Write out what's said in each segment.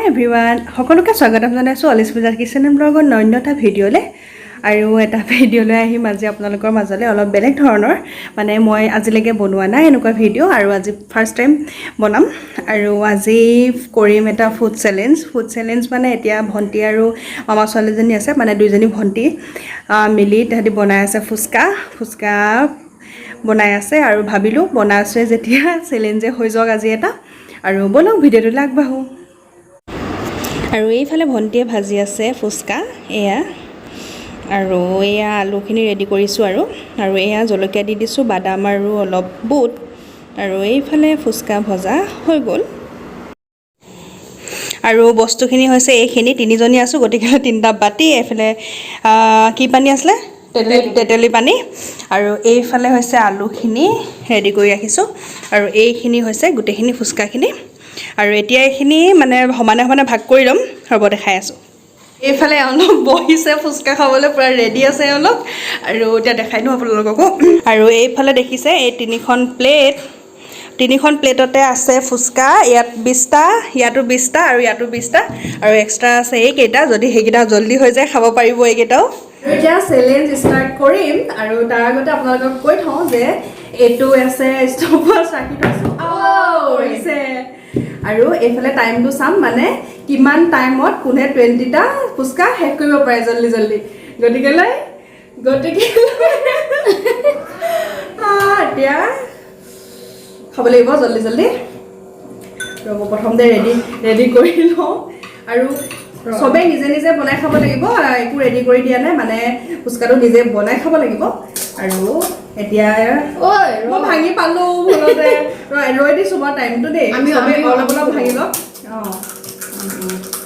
Everyone সকলোকে স্বাগতম জনাইছোঁ আলিশমিতাৰ কিচেন এণ্ড ব্লগৰ নন্যতা ভিডিঅ'লৈ আৰু এটা ভিডিঅ'লৈ আহিম আজি আপোনালোকৰ মাজলৈ অলপ বেলেগ ধৰণৰ মানে মই আজিলৈকে বনোৱা নাই এনেকুৱা ভিডিঅ' আৰু আজি ফাৰ্ষ্ট টাইম বনাম আৰু আজি কৰিম এটা ফুড চেলেঞ্জ মানে এতিয়া ভণ্টি আৰু মামা ছোৱালীজনী আছে মানে দুইজনী ভণ্টি মিলি তাহাঁতি বনাই আছে ফুচকা বনাই আছে আৰু ভাবিলোঁ বনাই আছে যেতিয়া চেলেঞ্জে হৈ যাওক আজি এটা আৰু বলক ভিডিঅ'টোলৈ আগবাঢ়োঁ আৰু এইফালে ভণ্টিয়ে ভাজি আছে ফুচকা এয়া আৰু এয়া আলুখিনি ৰেডি কৰিছোঁ আৰু এয়া জলকীয়া দি দিছোঁ বাদাম আৰু অলপ বুট আৰু এইফালে ফুচকা ভজা হৈ গ'ল আৰু বস্তুখিনি হৈছে এইখিনি তিনিজনী আছোঁ গতিকে তিনিটা বাতি এইফালে কি পানী আছিলে তেতেলী পানী আৰু এইফালে হৈছে আলুখিনি ৰেডি কৰি ৰাখিছোঁ আৰু এইখিনি হৈছে গোটেইখিনি ফুচকাখিনি আৰু এতিয়া এইখিনি মানে সমানে সমানে ভাগ কৰি ল'ম হ'ব দেখাই আছোঁ এইফালে অলপ বহিছে ফুচকা খাবলৈ পূৰা ৰেডি আছে অলপ আৰু এতিয়া দেখাই দিওঁ আপোনালোককো আৰু এইফালে দেখিছে এই তিনিখন প্লেটতে আছে ফুচকা ইয়াত 20টা ইয়াতো 20টা আৰু ইয়াতো 20টা আৰু এক্সট্ৰা আছে এইকেইটা যদি সেইকেইটা জল্দি হৈ যায় খাব পাৰিব এইকেইটাও এতিয়া চেলেঞ্জ ষ্টাৰ্ট কৰিম আৰু তাৰ আগতে আপোনালোকক কৈ থওঁ যে এইটো আছে ষ্টপৱাচ ৰাখি থৈছোঁ হৈছে আৰু এইফালে টাইমটো চাম মানে কিমান টাইমত কোনে 20টা ফুচকা শেষ কৰিব পাৰে জল্দি গতিকে এতিয়া খাব লাগিব জল্দি ৰ'ব প্ৰথমতে ৰেডি কৰি লওঁ আৰু চবেই নিজে বনাই খাব লাগিব একো ৰেডি কৰি দিয়া নাই মানে ফুচকাটো নিজে বনাই খাব লাগিব আৰু এতিয়া মই ভাঙি পালোঁ ভুলতে ৰৈ দিছোঁ মই টাইমটো দেই আমি অলপ ভাঙি লওঁ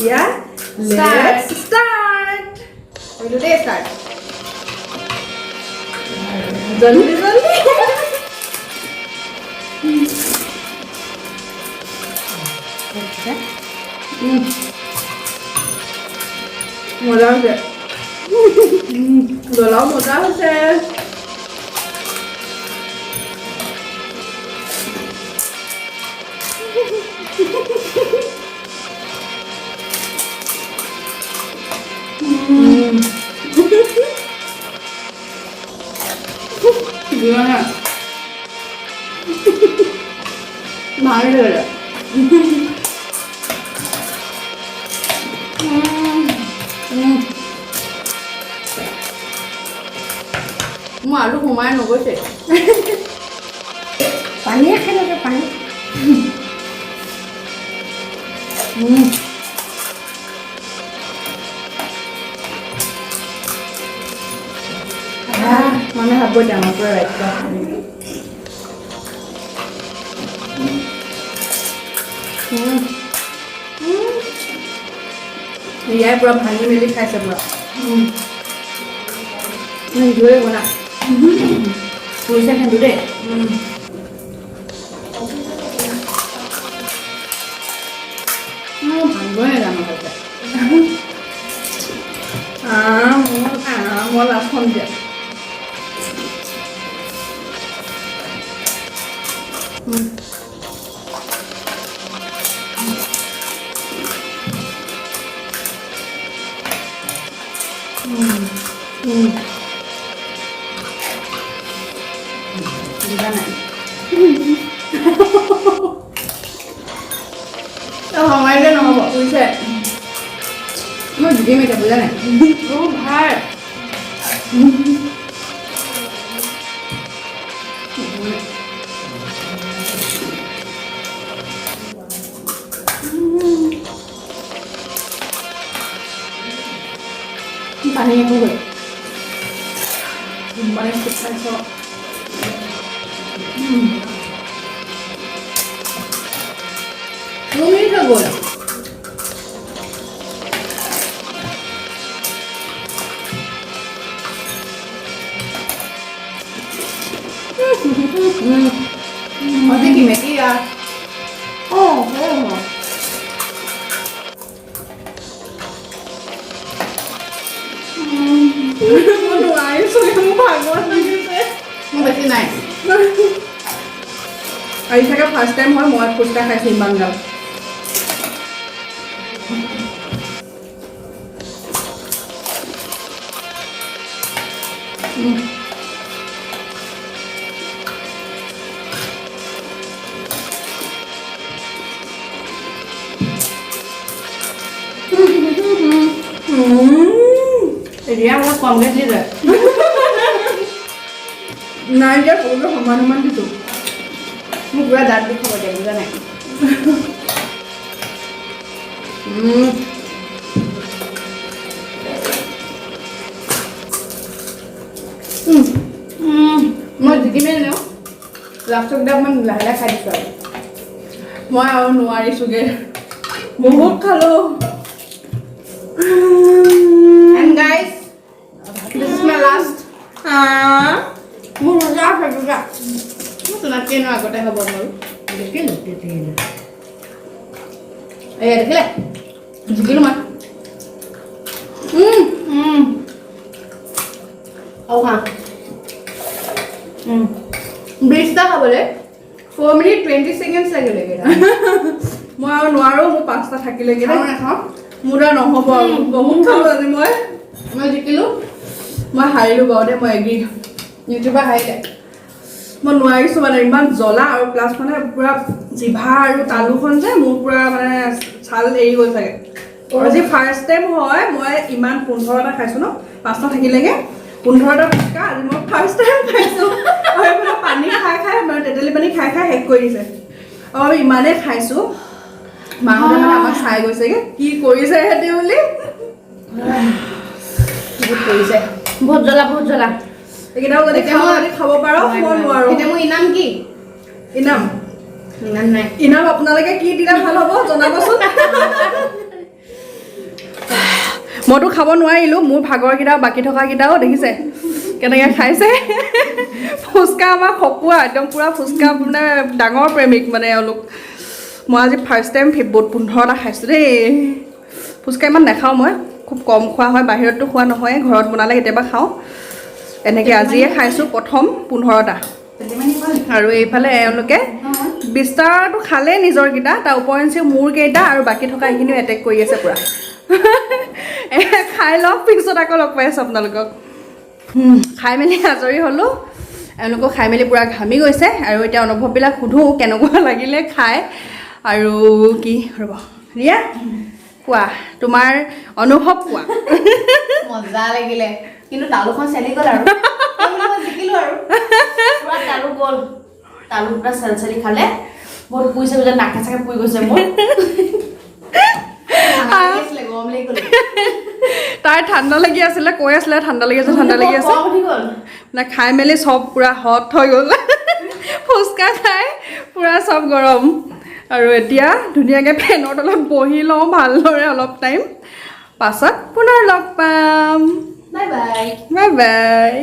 এতিয়া ষ্টাৰ্ট জল্দি মজা হৈছে জ্বলাও মজা হৈছে ভাল লাগে মই আলু সোমাই নগৈছে পানীয়ে খাই লাগে পানী মানে ভাবো ডাঙৰ পৰা ৰাখিবা ইয়াৰ পৰা ভাঙি মেলি খাইছে পুৰা জোৰে বনা পইচা খান্দো দেই ভাঙবই নাজানো মই লাষ্টখন দিয়া মাৰিলে নহ'ব বুজিছে মই দিদিম এতিয়া বুজা নাই ভাল পানী একো গ'ল মানে খাইছ মিনিট হৈ গ'ল Mati gimana ya? Oh. Mau air sudah mau bangun lagi sih. Mau bersih naik. Aisyah kan first time mau fuska kasih banggal. এতিয়া অলপ কমকৈ দি যায় নাই দিয়া সকলোকে সমান সমান দিছোঁ মোক পুৰা দাঁত দি খাব দিয়া বুজা নাই মই জিকিমেই ন লাষ্টৰ কেইটা অকণমান লাহে লাহে খাই দিছোঁ আৰু মই আৰু নোৱাৰিছোঁগৈ বহুত খালোঁ and guys this is my last মোৰ মজা আছে দুটা মই তোমাতকৈ ন আগতে হ'ব মোৰ দেখিলোঁ এই দেখিলে জিকিলোঁ মই আৰু খা 20টা খাবলৈ 4 minutes 20 seconds লাগিলেগৈ মই আৰু নোৱাৰোঁ মোৰ 5টা থাকিলেগৈ নাখাওঁ মোৰ দ্বাৰা নহ'ব আৰু বহুত খালোঁ আজি মই জিকিলোঁ মই হাৰিলোঁ বাৰু দেই মই এগ্ৰী ইউটিউবাৰ হাৰিলে মই নোৱাৰিছোঁ মানে ইমান জ্বলা আৰু প্লাছ মানে পূৰা জিভা আৰু তালুখন যে মোৰ পূৰা মানে ছাল এৰি গ'ল চাগে আজি ফাৰ্ষ্ট টাইম হয় মই ইমান 15টা খাইছোঁ ন 5টা থাকিলেগৈ 15টা ফুচকা আজি মই ফাৰ্ষ্ট টাইম খাইছোঁ আৰু এইফালে পানী খাই খাই মানে তেতেলী পানী খাই খাই শেষ কৰি দিছে আৰু আমি ইমানেই খাইছোঁ মাহঁতে মানে আমাক চাই গৈছেগৈ কি কৰিছে সিহঁতি বুলি বহুত কৰিছে বহুত জ্বলা এইকেইটাও যদি খাব পাৰোঁ মই নোৱাৰোঁ এতিয়া মোৰ ইনাম কি ইনাম নাই ইনাম আপোনালোকে কি দিলে ভাল হ'ব জনাবচোন মইতো খাব নোৱাৰিলোঁ মোৰ ভাগৰকেইটাও বাকী থকাকেইটাও দেখিছে কেনেকৈ খাইছে ফুচকা আমাক খকুৱা একদম পূৰা ফুচকা মানে ডাঙৰ প্ৰেমিক মানে এওঁলোক মই আজি ফাৰ্ষ্ট টাইম 15টা খাইছোঁ দেই ফুচকা ইমান নাখাওঁ মই খুব কম খোৱা হয় বাহিৰততো খোৱা নহয় ঘৰত বনালে কেতিয়াবা খাওঁ এনেকৈ আজিয়ে খাইছোঁ প্ৰথম 15টা আৰু এইফালে এওঁলোকে 20টাটো খালে নিজৰকেইটা তাৰ ওপৰঞ্চি মোৰ কেইটা আৰু বাকী থকা এইখিনিও এটেক কৰি আছে পূৰা খাই লওক পিছত আকৌ লগ পাই আছোঁ আপোনালোকক খাই মেলি আজৰি হ'লোঁ এওঁলোকক খাই মেলি পূৰা ঘামি গৈছে আৰু এতিয়া অনুভৱবিলাক সোধোঁ কেনেকুৱা লাগিলে খাই আৰু কি ৰ'ব ৰিয়া কোৱা তোমাৰ অনুভৱ কোৱা মজা লাগিলে কিন্তু তালুখন চেলি গ'ল আৰু মই জিকিলোঁ আৰু পুৰা তালু গ'ল তালু পুৰা চেলি খালে বহুত পুৰিছে যে নাকে চাকে পুৰি গৈছে মোৰ গৰম লাগি গ'ল তাই ঠাণ্ডা লাগি আছিলে কৈ আছিলে ঠাণ্ডা লাগি আছে না খাই মেলি চব পূৰা হট হৈ গ'ল ফুচকা খাই পূৰা চব গৰম আৰু এতিয়া ধুনীয়াকৈ ফেনৰ তলত বহি লওঁ ভালদৰে অলপ টাইম পাছত পুনৰ লগ পাম বাই বাই বাই বাই